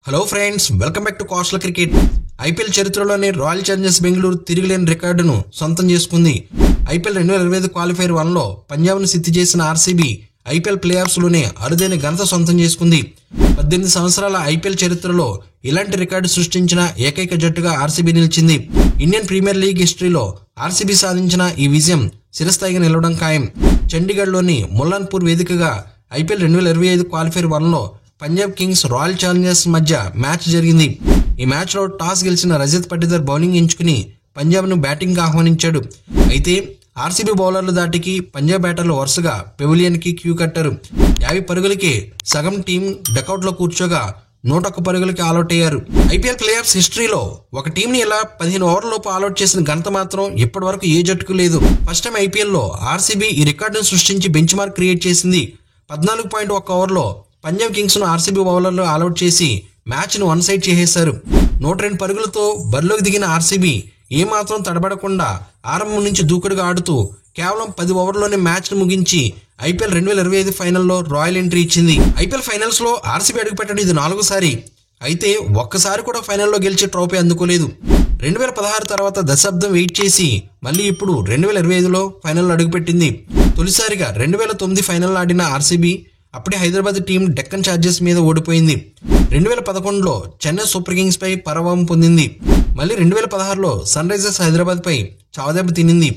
Hello friends, welcome back to కాస్ట్ల cricket. IPL చరిత్రలోనే Royal Challengers Bengaluru తిరిగిలేని రికార్డును సొంతం చేసుకుంది. ఐపీఎల్ 2025 క్వాలిఫైర్ 1లో పంజాబ్ను సిద్ధి చేసిన ఆర్సీబీ ఐపీఎల్ ప్లే ఆఫ్స్లోనే అరుదైన ఘనత సొంతం చేసుకుంది. 18 సంవత్సరాల ఐపీఎల్ చరిత్రలో ఇలాంటి రికార్డు సృష్టించిన ఏకైక జట్టుగా ఆర్సీబీ నిలిచింది. ఇండియన్ ప్రీమియర్ లీగ్ హిస్టరీలో ఆర్సీబీ సాధించిన ఈ విజయం చిరస్థాయిగా నిలవడం ఖాయం. చండీగఢ్లోని ముల్లాన్పూర్ వేదికగా ఐపీఎల్ 2025 క్వాలిఫైర్ 1లో పంజాబ్ కింగ్స్ రాయల్ ఛాలెంజర్స్ మధ్య మ్యాచ్ జరిగింది. ఈ మ్యాచ్లో టాస్ గెలిచిన రజత్ పటిదార్ బౌలింగ్ ఎంచుకుని పంజాబ్ను బ్యాటింగ్కి ఆహ్వానించాడు. అయితే ఆర్సీబీ బౌలర్లు దాటికి పంజాబ్ బ్యాటర్లు వరుసగా పెవిలియన్కి క్యూ కట్టారు. 50 పరుగులకి సగం టీం డకౌట్లో కూర్చోగా 101 పరుగులకి ఆల్అౌట్ అయ్యారు. ఐపీఎల్ ప్లే ఆఫ్స్ హిస్టరీలో ఒక టీంని ఇలా 15 ఓవర్లలోపు ఆల్అౌట్ చేసిన ఘనత మాత్రం ఇప్పటి వరకు ఏ జట్టుకు లేదు. ఫస్ట్ టైం ఐపీఎల్లో ఆర్సీబీ ఈ రికార్డును సృష్టించి బెంచ్ మార్క్ క్రియేట్ చేసింది. 14.1 ఓవర్లో పంజాబ్ కింగ్స్ ను ఆర్సీబీ బౌలర్లు ఆల్అౌట్ చేసి మ్యాచ్ ను 1 సైడ్ చేసేశారు. 102 పరుగులతో బరిలోకి దిగిన ఆర్సీబీ ఏమాత్రం తడబడకుండా ఆరంభం నుంచి దూకుడుగా ఆడుతూ కేవలం 10 ఓవర్లోనే మ్యాచ్ ను ముగించి ఐపీఎల్ 2025 ఫైనల్లో రాయల్ ఎంట్రీ ఇచ్చింది. ఐపీఎల్ ఫైనల్స్ లో ఆర్సీబీ అడుగుపెట్టడం ఇది 4సారి. అయితే ఒక్కసారి కూడా ఫైనల్లో గెలిచే ట్రోఫీ అందుకోలేదు. 2016 తర్వాత దశాబ్దం వెయిట్ చేసి మళ్ళీ ఇప్పుడు 2025లో ఫైనల్లో అడుగుపెట్టింది. తొలిసారిగా 2009 ఫైనల్ ఆడిన ఆర్సీబీ అప్పుడే హైదరాబాద్ టీం డెక్కన్ చార్జర్స్ మీద ఓడిపోయింది. 2011లో చెన్నై సూపర్ కింగ్స్ పై పరాభవం పొందింది. మళ్ళీ 2016లో సన్ రైజర్స్ హైదరాబాద్ పై చావదెబ్బ తినింది.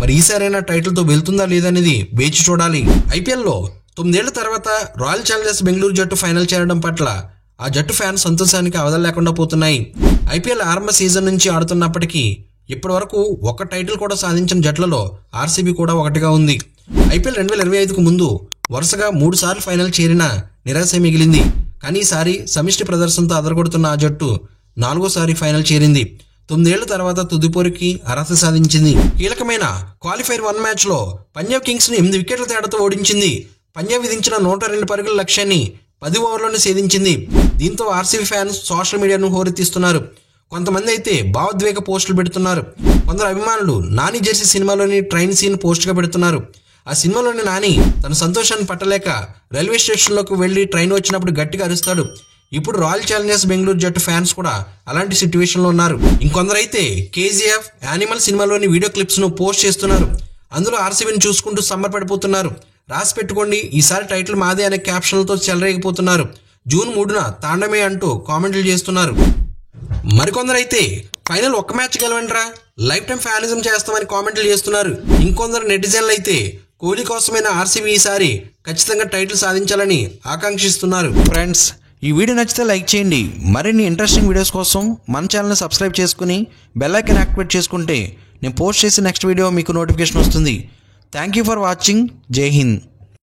మరి ఈసారైనా టైటిల్ తో వెళ్తుందా లేదనేది వేచి చూడాలి. ఐపీఎల్లో 9 ఏళ్ల తర్వాత రాయల్ ఛాలెంజర్స్ బెంగళూరు జట్టు ఫైనల్ చేరడం పట్ల ఆ జట్టు ఫ్యాన్స్ సంతోషానికి అవధులు లేకుండా పోతున్నాయి. ఐపీఎల్ ఆరంభ సీజన్ నుంచి ఆడుతున్నప్పటికీ ఇప్పటి వరకు ఒక్క టైటిల్ కూడా సాధించిన జట్లలో ఆర్సీబీ కూడా ఒకటిగా ఉంది. ఐపీఎల్ 2025కు ముందు వరుసగా 3 సార్లు ఫైనల్ చేరిన నిరాశ మిగిలింది. కానీ ఈసారి సమిష్టి ప్రదర్శనతో అదరగొడుతున్న ఆ జట్టు 4వసారి ఫైనల్ చేరింది. 9 ఏళ్ల తర్వాత తుదిపోరుకి అర్హత సాధించింది. కీలకమైన క్వాలిఫైర్ 1 మ్యాచ్లో పంజాబ్ కింగ్స్ ను 8 వికెట్ల తేడాతో ఓడించింది. పంజాబ్ విధించిన 102 పరుగుల లక్ష్యాన్ని 10 ఓవర్లోనే ఛేదించింది. దీంతో ఆర్సీబీ ఫ్యాన్స్ సోషల్ మీడియాను హోరెత్తిస్తున్నారు. కొంతమంది అయితే భావోద్వేగ పోస్టులు పెడుతున్నారు. కొందరు అభిమానులు నాని జెర్సీ సినిమాలోని ట్రైన్ సీన్ పోస్ట్గా పెడుతున్నారు. ఆ సినిమాలోని నాని తన సంతోషాన్ని పట్టలేక రైల్వే స్టేషన్లోకి వెళ్లి ట్రైన్ వచ్చినప్పుడు గట్టిగా అరుస్తాడు. ఇప్పుడు రాయల్ ఛాలెంజర్స్ బెంగళూరు జట్టు ఫ్యాన్స్ కూడా అలాంటి సిచ్యువేషన్లో ఉన్నారు. ఇంకొందరైతే కేజీఎఫ్, యానిమల్ సినిమాలోని వీడియో క్లిప్స్ ను పోస్ట్ చేస్తున్నారు. అందులో ఆర్సీబీని చూసుకుంటూ సంబరపడిపోతున్నారు. రాసి పెట్టుకోండి, ఈసారి టైటిల్ మాదే అనే క్యాప్షన్లతో చెలరేగిపోతున్నారు. జూన్ 3న తాండమే అంటూ కామెంట్లు చేస్తున్నారు. మరికొందరైతే ఫైనల్ ఒక్క మ్యాచ్ గెలవండిరా, లైఫ్ టైం ఫ్యానిజం చేస్తామని కామెంట్లు చేస్తున్నారు. ఇంకొందరు నెటిజన్లు అయితే కోహ్లీ కోసమైన ఆర్సీబీ ఈసారి ఖచ్చితంగా టైటిల్ సాధించాలని ఆకాంక్షిస్తున్నారు. ఫ్రెండ్స్, ఈ వీడియో నచ్చితే లైక్ చేయండి. మరిన్ని ఇంట్రెస్టింగ్ వీడియోస్ కోసం మన ఛానల్ని సబ్స్క్రైబ్ చేసుకుని బెల్ ఐకాన్ యాక్టివేట్ చేసుకుంటే నేను పోస్ట్ చేసే నెక్స్ట్ వీడియో మీకు నోటిఫికేషన్ వస్తుంది. Thank you for watching. జై హింద్.